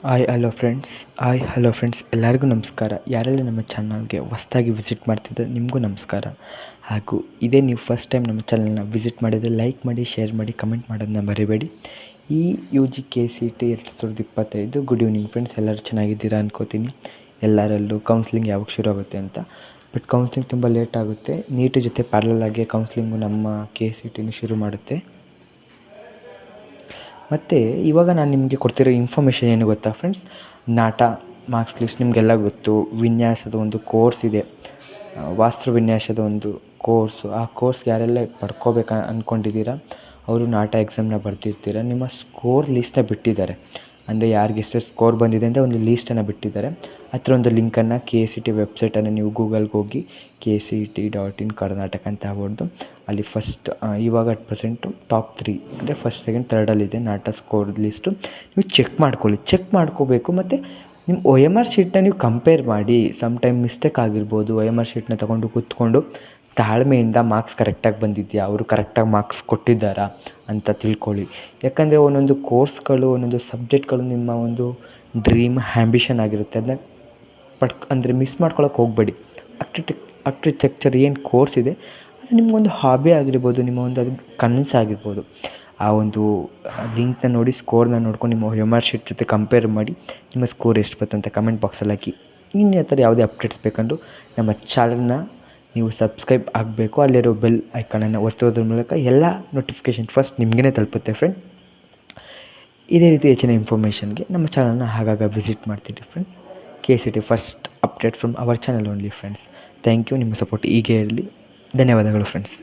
Hi hello friends ಎಲ್ಲರಿಗೂ ನಮಸ್ಕಾರ. ಯಾರೆಲ್ಲ ನಮ್ಮ ಚಾನಲ್ಗೆ ಹೊಸ್ದಾಗಿ ವಿಸಿಟ್ ಮಾಡ್ತಿದ್ದರೆ ನಿಮಗೂ ನಮಸ್ಕಾರ. ಹಾಗೂ ಇದೇ ನೀವು ಫಸ್ಟ್ ಟೈಮ್ ನಮ್ಮ ಚಾನಲ್ನ ವಿಸಿಟ್ ಮಾಡಿದರೆ ಲೈಕ್ ಮಾಡಿ, ಶೇರ್ ಮಾಡಿ, ಕಮೆಂಟ್ ಮಾಡೋದನ್ನ ಮರಿಬೇಡಿ. ಈ UGKCET 2025 ಗುಡ್ ಈವ್ನಿಂಗ್ ಫ್ರೆಂಡ್ಸ್. ಎಲ್ಲರೂ ಚೆನ್ನಾಗಿದ್ದೀರಾ ಅನ್ಕೋತೀನಿ. ಎಲ್ಲರಲ್ಲೂ ಕೌನ್ಸ್ಲಿಂಗ್ ಯಾವಾಗ ಶುರು ಆಗುತ್ತೆ ಅಂತ. ಬಟ್ ಕೌನ್ಸ್ಲಿಂಗ್ ತುಂಬ ಲೇಟ್ ಆಗುತ್ತೆ. ನೀಟ್ ಜೊತೆ ಪ್ಯಾರಲಲ್ ಆಗಿ ಕೌನ್ಸ್ಲಿಂಗು ನಮ್ಮ KCET ಶುರು ಮಾಡುತ್ತೆ. ಮತ್ತು ಇವಾಗ ನಾನು ನಿಮಗೆ ಕೊಡ್ತಿರೋ ಇನ್ಫಾರ್ಮೇಷನ್ ಏನು ಗೊತ್ತಾ ಫ್ರೆಂಡ್ಸ್, ನಾಟಾ ಮಾರ್ಕ್ಸ್ ಲಿಸ್ಟ್ ನಿಮಗೆಲ್ಲ ಗೊತ್ತು. ವಿನ್ಯಾಸದ ಒಂದು ಕೋರ್ಸ್ ಇದೆ, ವಾಸ್ತು ವಿನ್ಯಾಸದ ಒಂದು ಕೋರ್ಸು. ಆ ಕೋರ್ಸ್ಗೆ ಯಾರೆಲ್ಲ ಪಡ್ಕೋಬೇಕು ಅಂದ್ಕೊಂಡಿದ್ದೀರಾ ಅವರು ನಾಟಾ ಎಕ್ಸಾಮ್ನ ಬರ್ತಿರ್ತೀರ. ನಿಮ್ಮ ಸ್ಕೋರ್ ಲೀಸ್ಟನ್ನ ಬಿಟ್ಟಿದ್ದಾರೆ, ಅಂದರೆ ಯಾರಿಗೆ ಎಷ್ಟೆಷ್ಟು ಸ್ಕೋರ್ ಬಂದಿದೆ ಅಂತ ಒಂದು ಲೀಸ್ಟನ್ನು ಬಿಟ್ಟಿದ್ದಾರೆ. ಹತ್ರ ಒಂದು ಲಿಂಕನ್ನು KCET ವೆಬ್ಸೈಟನ್ನು ನೀವು ಗೂಗಲ್ಗೆ ಹೋಗಿ KCET.in ಕರ್ನಾಟಕ ಅಂತ ಹೊಡೆದು ಅಲ್ಲಿ ಫಸ್ಟ್ ಇವಾಗ ಅಟ್ ಪ್ರೆಸೆಂಟು ಟಾಪ್ 3 ಅಂದರೆ ಫಸ್ಟ್, ಸೆಕೆಂಡ್, ಥರ್ಡಲ್ಲಿದೆ ನಾಟಾ ಸ್ಕೋರ್ ಲೀಸ್ಟು. ನೀವು ಚೆಕ್ ಮಾಡ್ಕೋಬೇಕು. ಮತ್ತು ನಿಮ್ಮ OMR ಶೀಟ್ನ ನೀವು ಕಂಪೇರ್ ಮಾಡಿ. ಸಮ್ ಟೈಮ್ ಮಿಸ್ಟೇಕ್ ಆಗಿರ್ಬೋದು. OMR ಶೀಟ್ನ ತೊಗೊಂಡು ಕೂತ್ಕೊಂಡು ತಾಳ್ಮೆಯಿಂದ ಮಾರ್ಕ್ಸ್ ಕರೆಕ್ಟಾಗಿ ಬಂದಿದೆಯಾ, ಅವರು ಕರೆಕ್ಟಾಗಿ ಮಾರ್ಕ್ಸ್ ಕೊಟ್ಟಿದ್ದಾರಾ ಅಂತ ತಿಳ್ಕೊಳ್ಳಿ. ಯಾಕಂದರೆ ಒಂದೊಂದು ಕೋರ್ಸ್ಗಳು, ಒಂದೊಂದು ಸಬ್ಜೆಕ್ಟ್ಗಳು ನಿಮ್ಮ ಒಂದು ಡ್ರೀಮ್ ಆ್ಯಂಬಿಷನ್ ಆಗಿರುತ್ತೆ. ಅದನ್ನ ಅಂದರೆ ಮಿಸ್ ಮಾಡ್ಕೊಳಕ್ಕೆ ಹೋಗಬೇಡಿ. ಆರ್ಕಿಟೆಕ್ಚರ್ ಏನು ಕೋರ್ಸ್ ಇದೆ ಅದು ನಿಮಗೊಂದು ಹಾಬಿ ಆಗಿರ್ಬೋದು, ನಿಮ್ಮ ಒಂದು ಅದು ಕನಸಾಗಿರ್ಬೋದು. ಆ ಒಂದು ಲಿಂಕ್ನ ನೋಡಿ, ಸ್ಕೋರ್ನ ನೋಡ್ಕೊಂಡು ನಿಮ್ಮ OMR ಶೀಟ್ ಜೊತೆ ಕಂಪೇರ್ ಮಾಡಿ ನಿಮ್ಮ ಸ್ಕೋರ್ ಎಷ್ಟು ಬರ್ತಂತ ಕಮೆಂಟ್ ಬಾಕ್ಸಲ್ಲಿ ಹಾಕಿ. ಇನ್ನು ಆ ಥರ ಯಾವುದೇ ಅಪ್ಡೇಟ್ಸ್ ಬೇಕಂದ್ರೂ ನಮ್ಮ ಚಾನಲ್ನ ನೀವು ಸಬ್ಸ್ಕ್ರೈಬ್ ಆಗಬೇಕು. ಅಲ್ಲಿರೋ ಬೆಲ್ ಐಕಾನನ್ನು ಒತ್ತೋದ್ರ ಮೂಲಕ ಎಲ್ಲ ನೋಟಿಫಿಕೇಷನ್ ಫಸ್ಟ್ ನಿಮಗೇ ತಲುಪುತ್ತೆ ಫ್ರೆಂಡ್. ಇದೇ ರೀತಿ ಹೆಚ್ಚಿನ ಇನ್ಫಾರ್ಮೇಷನ್ಗೆ ನಮ್ಮ ಚಾನಲ್ನ ಆಗಾಗ ವಿಸಿಟ್ ಮಾಡ್ತೀರಿ friends. KCET first update from our channel only friends. Thank you. ನಿಮ್ಮ ಸಪೋರ್ಟ್ ಹೀಗೆ ಇರಲಿ. ಧನ್ಯವಾದಗಳು ಫ್ರೆಂಡ್ಸ್.